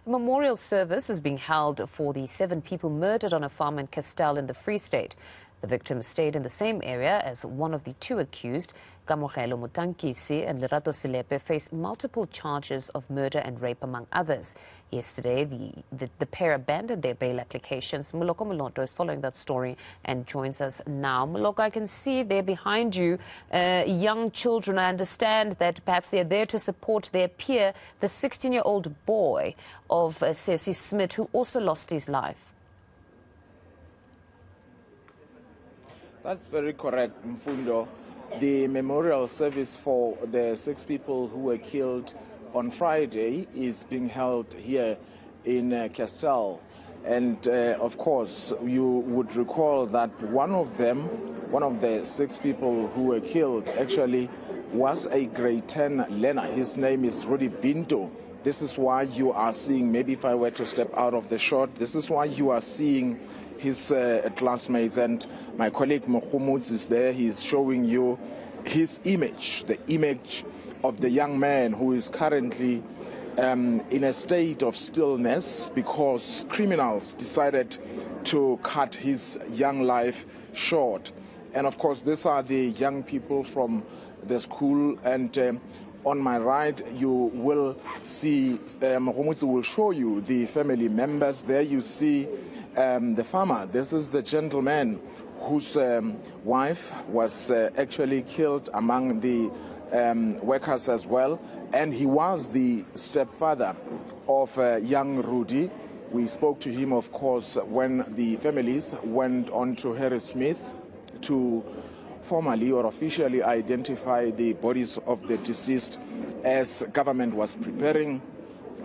A memorial service is being held for the 7 people murdered on a farm in Kestell in the Free State. The victims stayed in the same area as one of the 2 accused, Kamogelo Mutankisi and Lerato Selepe, face multiple charges of murder and rape, among others. Yesterday, the pair abandoned their bail applications. Moloko Moloto is following that story and joins us now. Moloko, I can see there behind you young children. I understand that perhaps they're there to support their peer, the 16-year-old boy of Sesi Smith, who also lost his life. That's very correct, Mfundo. The memorial service for the 6 people who were killed on Friday is being held here in Kestell. And of course, you would recall that one of the 6 people who were killed actually was a grade 10 learner. His name is Rudy Binto. This is why you are seeing, maybe if I were to step out of the shot, this is why you are seeing his classmates, and my colleague Mokhumuz is there. He's showing you his image, the image of the young man who is currently in a state of stillness because criminals decided to cut his young life short. And of course, these are the young people from the school, and on my right, you will see, Mokhumuz will show you the family members. There you see the farmer. This is the gentleman whose wife was actually killed among the workers as well. And he was the stepfather of young Rudy. We spoke to him, of course, when the families went on to Harry Smith to formally or officially identify the bodies of the deceased, as government was preparing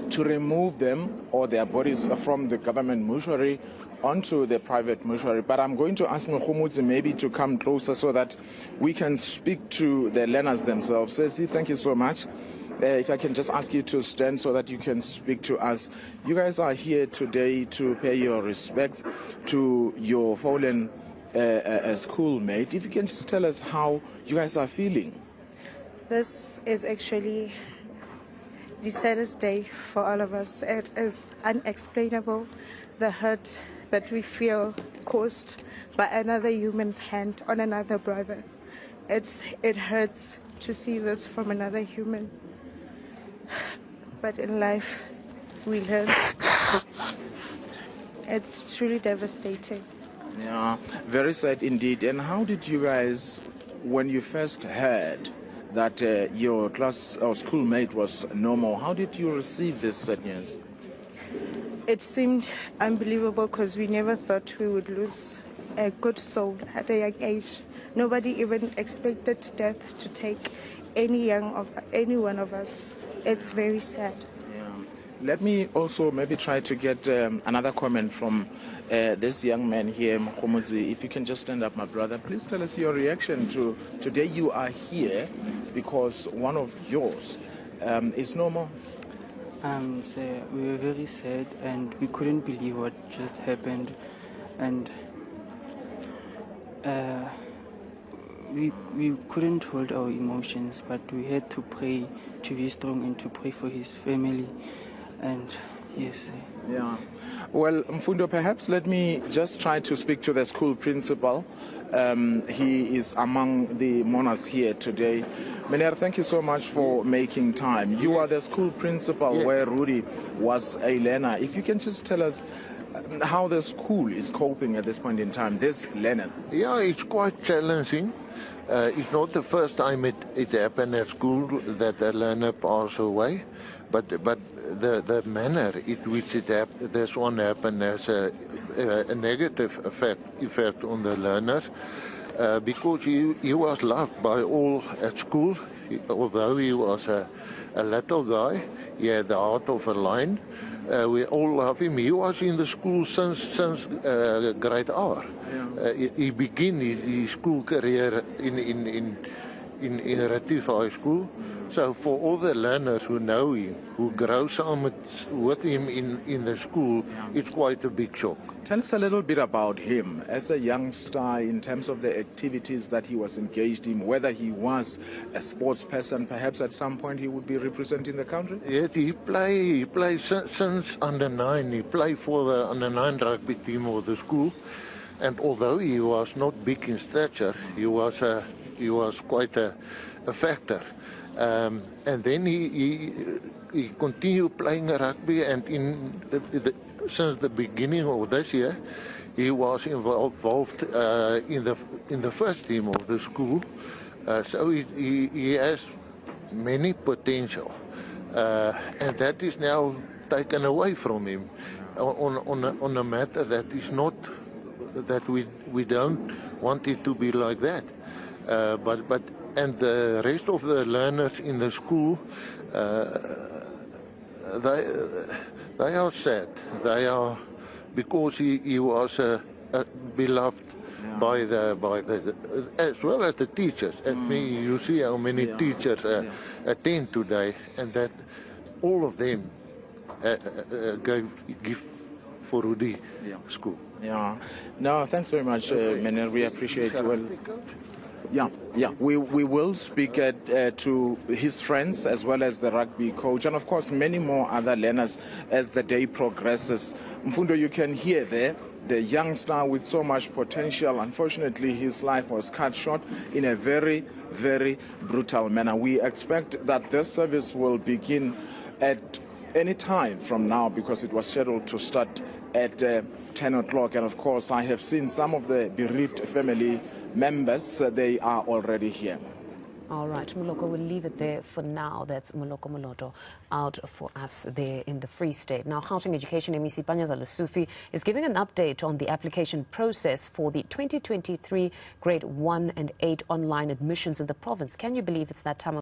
to remove them or their bodies from the government mortuary onto the private mortuary. But I'm going to ask Mokhumuz maybe to come closer so that we can speak to the learners themselves. Sesi, thank you so much. If I can just ask you to stand so that you can speak to us. You guys are here today to pay your respects to your fallen schoolmate. If you can just tell us how you guys are feeling. This is actually the saddest day for all of us. It is unexplainable, the hurt that we feel caused by another human's hand on another brother. It hurts to see this from another human. But in life, we learn. It's truly devastating. Yeah, very sad indeed. And how did you guys, when you first heard that your class or schoolmate was no more, how did you receive this sad news? It seemed unbelievable because we never thought we would lose a good soul at a young age. Nobody even expected death to take any one of us. It's very sad. Yeah. Let me also maybe try to get another comment from this young man here, Mokhumuz. If you can just stand up, my brother. Please tell us your reaction to today. You are here because one of yours is no more. So we were very sad and we couldn't believe what just happened, and we couldn't hold our emotions, but we had to pray, to be strong and to pray for his family. And yes. Yeah. Well, Mfundo, perhaps let me just try to speak to the school principal. He is among the mourners here today. Meneer, thank you so much for making time. You are the school principal where Rudy was a learner. If you can just tell us how the school is coping at this point in time, these learners. Yeah, it's quite challenging. It's not the first time it happened at school that a learner passed away, but the manner in which this one happened has a negative effect on the learner, because he was loved by all at school. Although he was a little guy, he had the heart of a lion. We all love him. He was in the school since grade R. Yeah. He began his school career in Retief High School. So for all the learners who know him, who grow with him in the school, it's quite a big shock. Tell us a little bit about him as a youngster in terms of the activities that he was engaged in, whether he was a sports person, perhaps at some point he would be representing the country? Yes, he played since under 9. He played for the under 9 rugby team of the school. And although he was not big in stature, he was quite a factor. And then he continued playing rugby, and since the beginning of this year, he was involved in the first team of the school. So he has many potential, and that is now taken away from him on a matter that is not, that we don't want it to be like that. And the rest of the learners in the school, they are sad. They are, because he was beloved by the as well as the teachers. You see how many teachers attend today, and that all of them give for Rudy school. Yeah. No, thanks very much, Menel. We appreciate it. Well, yeah. We will speak to his friends as well as the rugby coach, and of course many more other learners as the day progresses. Mfundo, you can hear there the youngster with so much potential. Unfortunately, his life was cut short in a very, very brutal manner. We expect that this service will begin at any time from now, because it was scheduled to start at 10 o'clock. And of course, I have seen some of the bereaved family members. They are already here. All right, Moloko, we'll leave it there for now. That's Moloko Moloto out for us there in the Free State. Now, Gauteng Education MEC Panyaza Lesufi is giving an update on the application process for the 2023 Grade 1 and 8 online admissions in the province. Can you believe it's that time of